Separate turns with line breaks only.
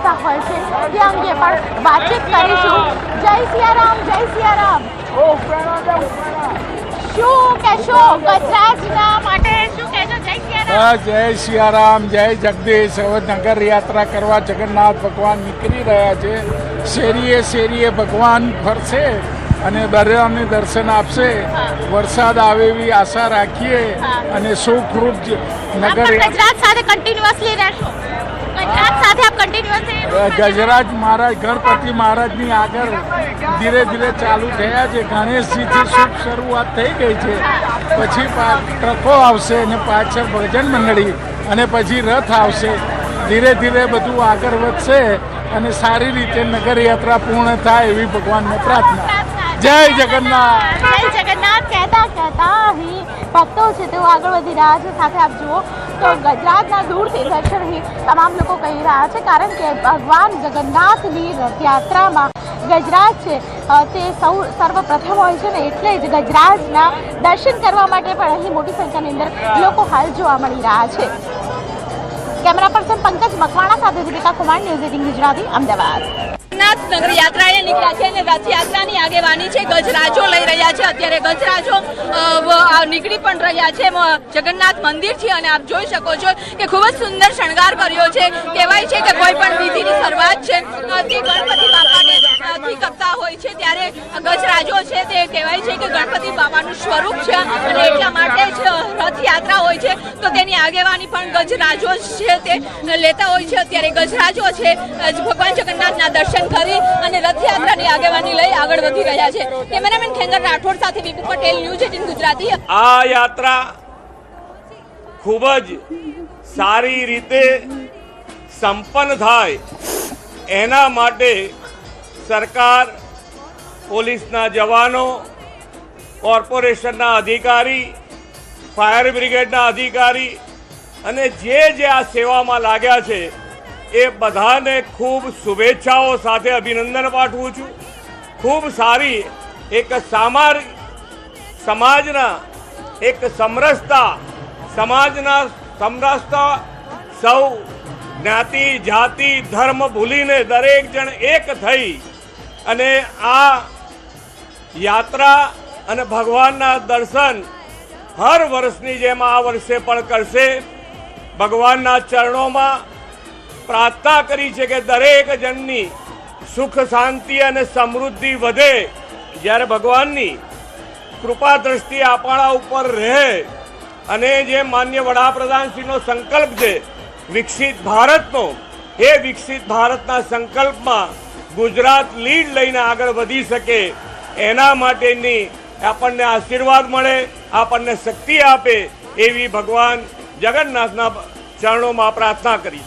માનતા હોય છે તે અંગે પણ વાતચીત કરીશું। જય સિયારામ, જય સિયારામ। શું કહેશો ગજરાજના માટે? શું કહેશો? જય સિયારામ।
જય સિયારામ, જય જગદીશ। હવે નગર યાત્રા કરવા જગન્નાથ ભગવાન નીકળી રહ્યા છે। શેરીએ શેરીએ ભગવાન ફરશે અને દરિયાને દર્શન આપશે। વરસાદ આવે એવી આશા રાખીએ અને સુખરૂપ નગર
ગુજરાત સાથે કન્ટિન્યુઅસલી રહેશો? ગુજરાત સાથે આપ કન્ટિન્યુઅસલી?
ગજરાજ મહારાજ ગણપતિ મહારાજની આગળ ધીરે ધીરે ચાલુ થયા છે। ગણેશજીથી શુભ શરૂઆત થઈ ગઈ છે। પછી ટ્રકો આવશે અને પાછળ ભજન મંડળી અને પછી રથ આવશે। ધીરે ધીરે બધું આગળ વધશે અને સારી રીતે નગર યાત્રા પૂર્ણ થાય એવી ભગવાનને પ્રાર્થના। જય જગન્નાથ,
જય જગન્નાથ કહેતા કહેતા અહીં ભક્તો છે તેઓ આગળ વધી રહ્યા છે। સાથે આપ જુઓ તો ગુજરાતના દૂરથી દર્શન તમામ લોકો કહી રહ્યા છે, કારણ કે ભગવાન જગન્નાથની રથયાત્રામાં ગજરાજ છે તે સર્વપ્રથમ હોય છે ને એટલે જ ગજરાજના દર્શન કરવા માટે પણ અહીં મોટી સંખ્યાની અંદર લોકો હાલ જોવા મળી રહ્યા છે। કેમેરા પર્સન પંકજ મકવાણા સાથે દીપિકા કુમાર, ન્યૂઝ 18 ગુજરાતી, અમદાવાદ।
નગર યાત્રાએ નીકળ્યા છે અને રથયાત્રાની આગેવાની છે ગજરાજો લઈ રહ્યા છે। અત્યારે ગજરાજો નીકળી પણ રહ્યા છે જગન્નાથ મંદિરથી અને આપ જોઈ શકો છો કે ખૂબ જ સુંદર શણગાર કર્યો છે। કહેવાય છે કે કોઈ પણ વિધિની શરૂઆત છે તે ગણપતિ બાપાને કરતા હોય છે, ત્યારે ગજરાજો છે તે કહેવાય છે કે ગણપતિ બાપાનું સ્વરૂપ છે અને એટલા માટે જ રથયાત્રા હોય છે તો તેની આગેવાની પણ ગજરાજો છે તે લેતા હોય છે। અત્યારે ગજરાજો છે ભગવાન જગન્નાથના દર્શન કરી અને રથયાત્રાની આગેવાની લઈ આગળ વધી રહ્યા છે। કેમેરામેન ખેંગર રાઠોડ સાથે વિપુ પટેલ, ન્યૂઝ 18 ગુજરાતી।
આ યાત્રા ખૂબ જ સારી રીતે સંપન્ન થાય એના માટે સરકાર, પોલીસના જવાનો, કોર્પોરેશનના અધિકારી, ફાયર બ્રિગેડના અધિકારી અને જે આ સેવામાં લાગ્યા છે એ બધાને ખૂબ શુભેચ્છાઓ સાથે અભિનંદન પાઠવું છું। ખૂબ સારી એક સમાજના એક સમરસતા સૌ જ્ઞાતિ જાતિ ધર્મ ભૂલીને દરેક જણ એક થઈ અને આ યાત્રા અને ભગવાનના દર્શન હર વર્ષની જેમ આ વર્ષે પણ કરશે। ભગવાનના ચરણોમાં પ્રાર્થના કરી છે કે દરેક જણની સુખ શાંતિ અને સમૃદ્ધિ વધે। જ્યારે ભગવાનની કૃપા દ્રષ્ટિ આપણા ઉપર રહે અને જે માન્ય વડાપ્રધાનશ્રીનો સંકલ્પ છે વિકસિત ભારતનો, એ વિકસિત ભારતના સંકલ્પમાં ગુજરાત લીડ લઈને આગળ વધી શકે એના માટેની આપણને આશીર્વાદ મળે, આપણને શક્તિ આપે એવી ભગવાન જગન્નાથના ચરણોમાં પ્રાર્થના કરી।